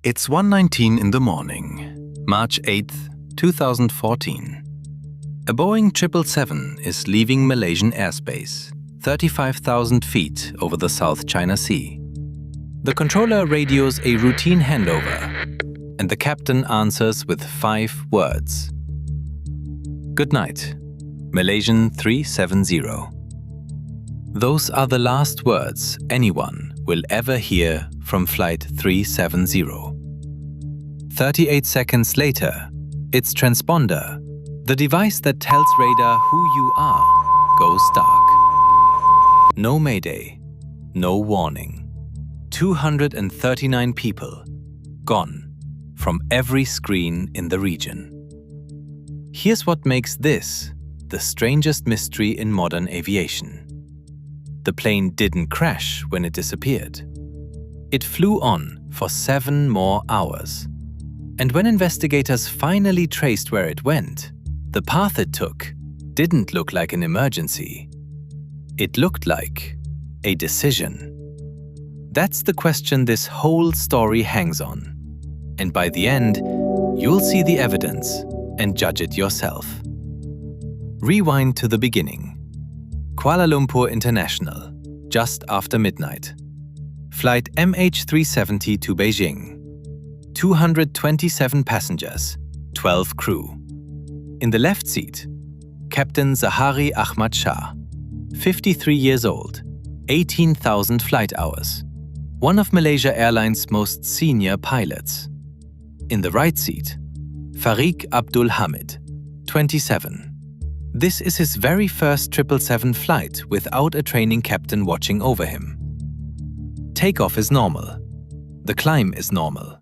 It's 1:19 in the morning, March 8th, 2014. A Boeing 777 is leaving Malaysian airspace, 35,000 feet over the South China Sea. The controller radios a routine handover, and the captain answers with 5 words. Good night, Malaysian 370. Those are the last words anyone will ever hear from Flight 370. 38 seconds later, its transponder, the device that tells radar who you are, goes dark. No mayday, no warning. 239 people gone from every screen in the region. Here's what makes this the strangest mystery in modern aviation. The plane didn't crash when it disappeared. It flew on for 7 more hours. And when investigators finally traced where it went, the path it took didn't look like an emergency. It looked like a decision. That's the question this whole story hangs on. And by the end, you'll see the evidence and judge it yourself. Rewind to the beginning. Kuala Lumpur International, just after midnight. Flight MH370 to Beijing. 227 passengers, 12 crew. In the left seat, Captain Zahari Ahmad Shah, 53 years old, 18,000 flight hours, one of Malaysia Airlines' most senior pilots. In the right seat, Fariq Abdul Hamid, 27. This is his very first 777 flight without a training captain watching over him. Takeoff is normal. The climb is normal.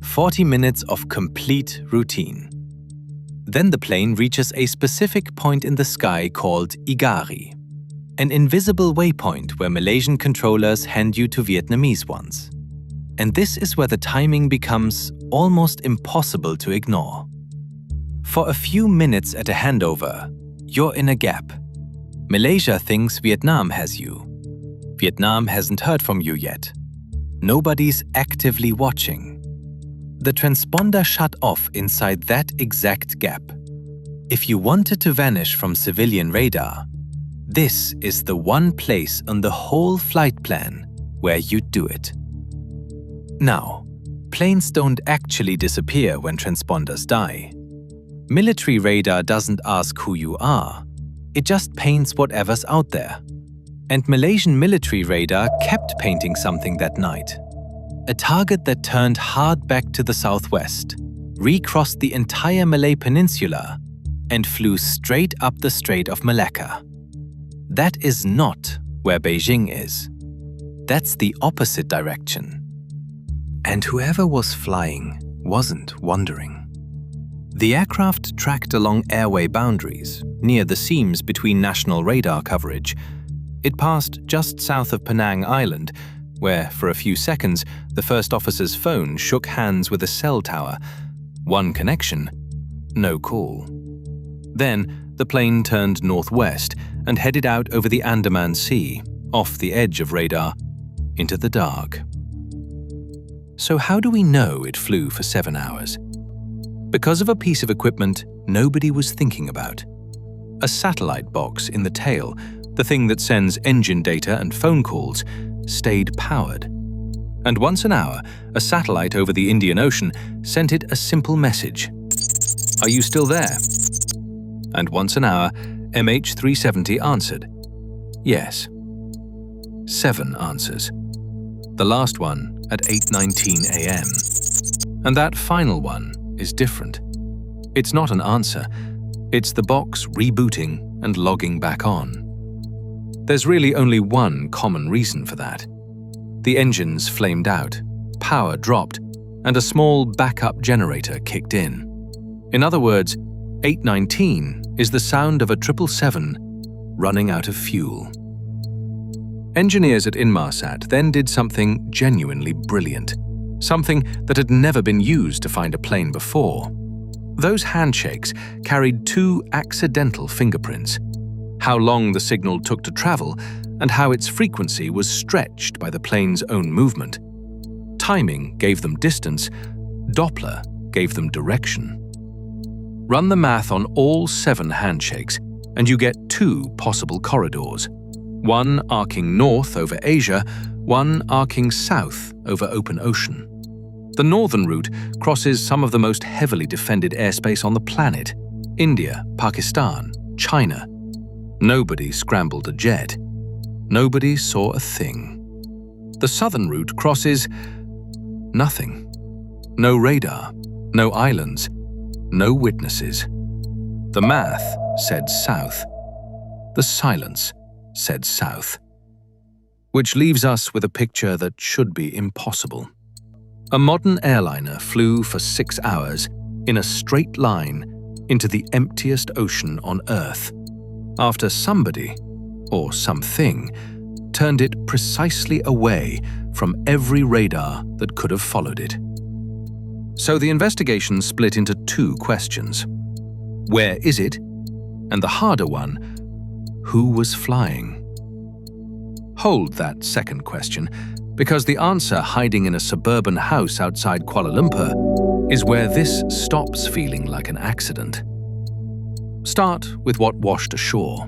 40 minutes of complete routine. Then the plane reaches a specific point in the sky called Igari, an invisible waypoint where Malaysian controllers hand you to Vietnamese ones. And this is where the timing becomes almost impossible to ignore. For a few minutes at a handover, you're in a gap. Malaysia thinks Vietnam has you. Vietnam hasn't heard from you yet. Nobody's actively watching. The transponder shut off inside that exact gap. If you wanted to vanish from civilian radar, this is the one place on the whole flight plan where you'd do it. Now, planes don't actually disappear when transponders die. Military radar doesn't ask who you are. It just paints whatever's out there. And Malaysian military radar kept painting something that night. A target that turned hard back to the southwest, recrossed the entire Malay Peninsula, and flew straight up the Strait of Malacca. That is not where Beijing is. That's the opposite direction. And whoever was flying wasn't wondering. The aircraft tracked along airway boundaries, near the seams between national radar coverage. It passed just south of Penang Island, where, for a few seconds, the first officer's phone shook hands with a cell tower. One connection, no call. Then, the plane turned northwest and headed out over the Andaman Sea, off the edge of radar, into the dark. So how do we know it flew for 7 hours? Because of a piece of equipment nobody was thinking about. A satellite box in the tail, the thing that sends engine data and phone calls, stayed powered. And once an hour, a satellite over the Indian Ocean sent it a simple message. Are you still there? And once an hour, MH370 answered. Yes. 7 answers. The last one at 8:19 a.m. And that final one is different. It's not an answer. It's the box rebooting and logging back on. There's really only one common reason for that. The engines flamed out, power dropped, and a small backup generator kicked in. In other words, 8:19 is the sound of a 777 running out of fuel. Engineers at Inmarsat then did something genuinely brilliant, something that had never been used to find a plane before. Those handshakes carried 2 accidental fingerprints. How long the signal took to travel, and how its frequency was stretched by the plane's own movement. Timing gave them distance. Doppler gave them direction. Run the math on all 7 handshakes, and you get 2 possible corridors. One arcing north over Asia, one arcing south over open ocean. The northern route crosses some of the most heavily defended airspace on the planet: India, Pakistan, China. Nobody scrambled a jet. Nobody saw a thing. The southern route crosses nothing. No radar, no islands, no witnesses. The math said south. The silence said south. Which leaves us with a picture that should be impossible. A modern airliner flew for 6 hours in a straight line into the emptiest ocean on Earth, after somebody, or something, turned it precisely away from every radar that could have followed it. So the investigation split into 2 questions. Where is it? And the harder one, who was flying? Hold that second question, because the answer hiding in a suburban house outside Kuala Lumpur is where this stops feeling like an accident. Start with what washed ashore.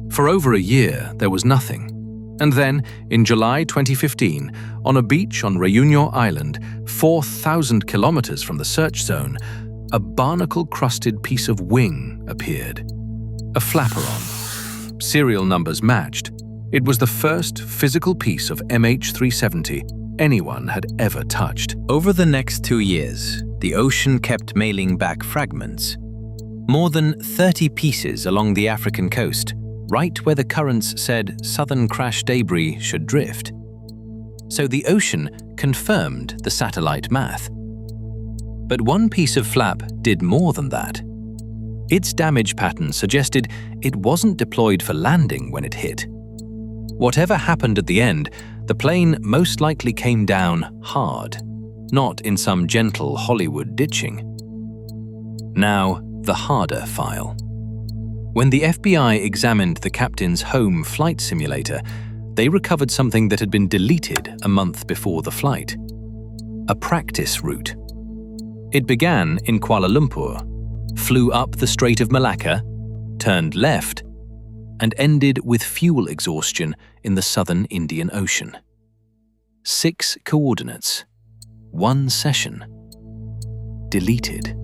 For over a year, there was nothing. And then, in July 2015, on a beach on Réunion Island, 4,000 kilometers from the search zone, a barnacle-crusted piece of wing appeared. A flaperon. Serial numbers matched. It was the first physical piece of MH370 anyone had ever touched. Over the next 2 years, the ocean kept mailing back fragments. More than 30 pieces along the African coast, right where the currents said southern crash debris should drift. So the ocean confirmed the satellite math. But one piece of flap did more than that. Its damage pattern suggested it wasn't deployed for landing when it hit. Whatever happened at the end, the plane most likely came down hard, not in some gentle Hollywood ditching. Now, the harder file. When the FBI examined the captain's home flight simulator, they recovered something that had been deleted a month before the flight. A practice route. It began in Kuala Lumpur, flew up the Strait of Malacca, turned left, and ended with fuel exhaustion in the southern Indian Ocean. 6 coordinates. 1 session. Deleted.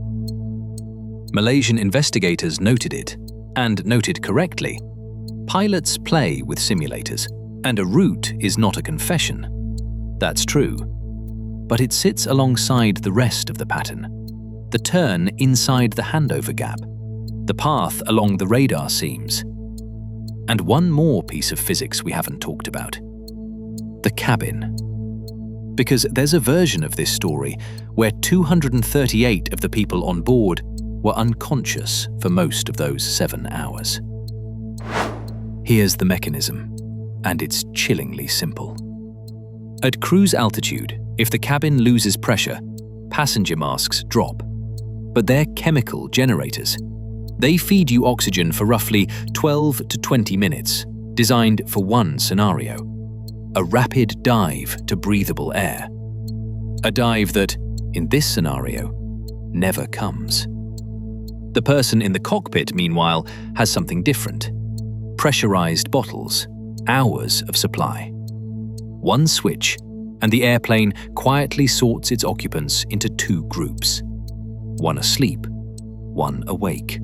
Malaysian investigators noted it, and noted correctly. Pilots play with simulators, and a route is not a confession. That's true. But it sits alongside the rest of the pattern. The turn inside the handover gap. The path along the radar seams. And one more piece of physics we haven't talked about. The cabin. Because there's a version of this story where 238 of the people on board were unconscious for most of those 7 hours. Here's the mechanism, and it's chillingly simple. At cruise altitude, if the cabin loses pressure, passenger masks drop. But they're chemical generators. They feed you oxygen for roughly 12 to 20 minutes, designed for one scenario: a rapid dive to breathable air. A dive that, in this scenario, never comes. The person in the cockpit, meanwhile, has something different. Pressurized bottles, hours of supply. One switch, and the airplane quietly sorts its occupants into 2 groups. One asleep, one awake.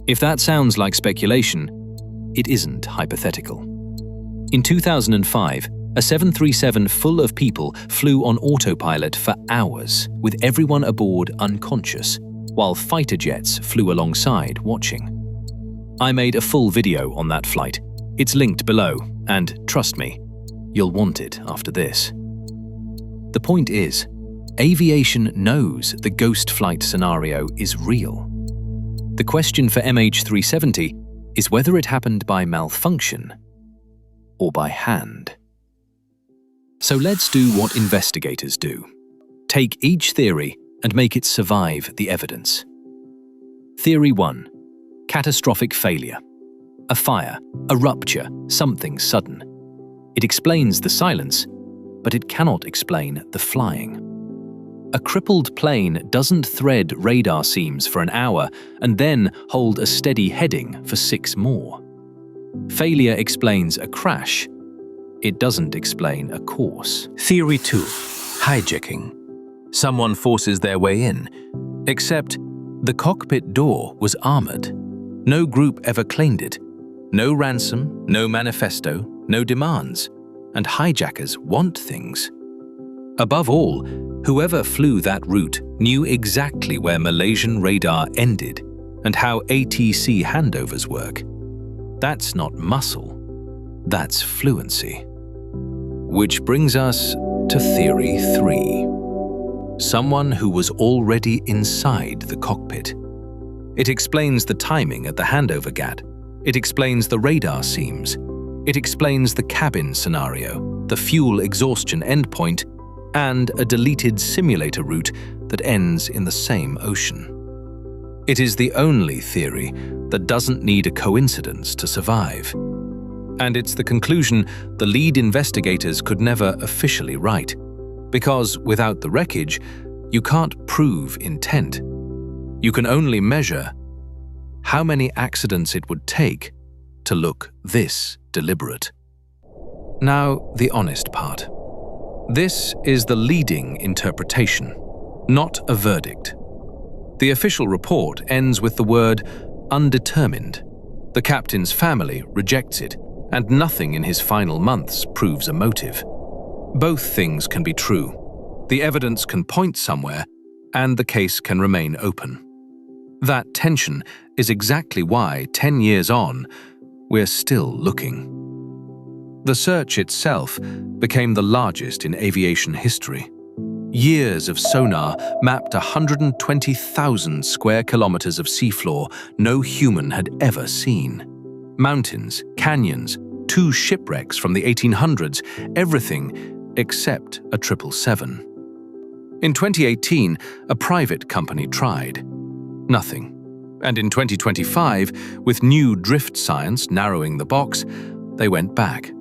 If that sounds like speculation, it isn't hypothetical. In 2005, a 737 full of people flew on autopilot for hours, with everyone aboard unconscious, while fighter jets flew alongside watching. I made a full video on that flight. It's linked below, and trust me, you'll want it after this. The point is, aviation knows the ghost flight scenario is real. The question for MH370 is whether it happened by malfunction or by hand. So let's do what investigators do. Take each theory and make it survive the evidence. Theory 1. Catastrophic failure. A fire, a rupture, something sudden. It explains the silence, but it cannot explain the flying. A crippled plane doesn't thread radar seams for an hour and then hold a steady heading for 6 more. Failure explains a crash. It doesn't explain a course. Theory 2. Hijacking. Someone forces their way in. Except the cockpit door was armored. No group ever claimed it. No ransom, no manifesto, no demands. And hijackers want things. Above all, whoever flew that route knew exactly where Malaysian radar ended and how ATC handovers work. That's not muscle, that's fluency. Which brings us to Theory 3. Someone who was already inside the cockpit. It explains the timing at the handover gate. It explains the radar seams. It explains the cabin scenario, the fuel exhaustion endpoint, and a deleted simulator route that ends in the same ocean. It is the only theory that doesn't need a coincidence to survive. And it's the conclusion the lead investigators could never officially write, because without the wreckage, you can't prove intent. You can only measure how many accidents it would take to look this deliberate. Now, the honest part. This is the leading interpretation, not a verdict. The official report ends with the word undetermined. The captain's family rejects it, and nothing in his final months proves a motive. Both things can be true. The evidence can point somewhere, and the case can remain open. That tension is exactly why, 10 years on, we're still looking. The search itself became the largest in aviation history. Years of sonar mapped 120,000 square kilometers of seafloor no human had ever seen. Mountains, canyons, 2 shipwrecks from the 1800s, everything except a 777. In 2018, a private company tried. Nothing. And in 2025, with new drift science narrowing the box, they went back.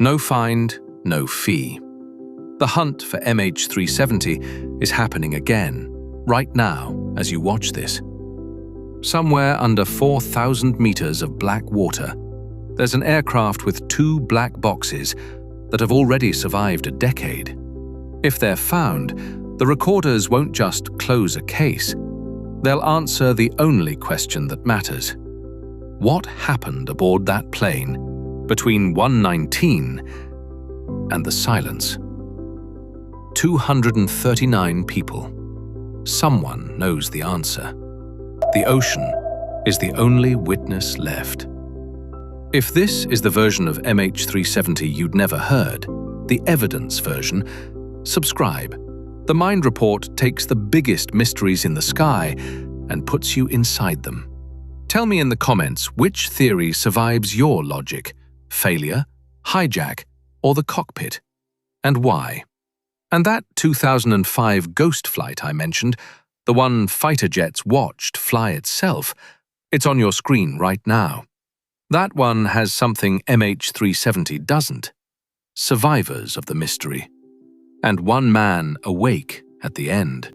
No find, no fee. The hunt for MH370 is happening again, right now as you watch this. Somewhere under 4,000 meters of black water, there's an aircraft with 2 black boxes that have already survived a decade. If they're found, the recorders won't just close a case. They'll answer the only question that matters. What happened aboard that plane between 1:19 and the silence? 239 people. Someone knows the answer. The ocean is the only witness left. If this is the version of MH370 you'd never heard, the evidence version, subscribe. The Mind Report takes the biggest mysteries in the sky and puts you inside them. Tell me in the comments which theory survives your logic: failure, hijack, or the cockpit, and why. And that 2005 ghost flight I mentioned, the one fighter jets watched fly itself, it's on your screen right now. That one has something MH370 doesn't: survivors of the mystery. And one man awake at the end.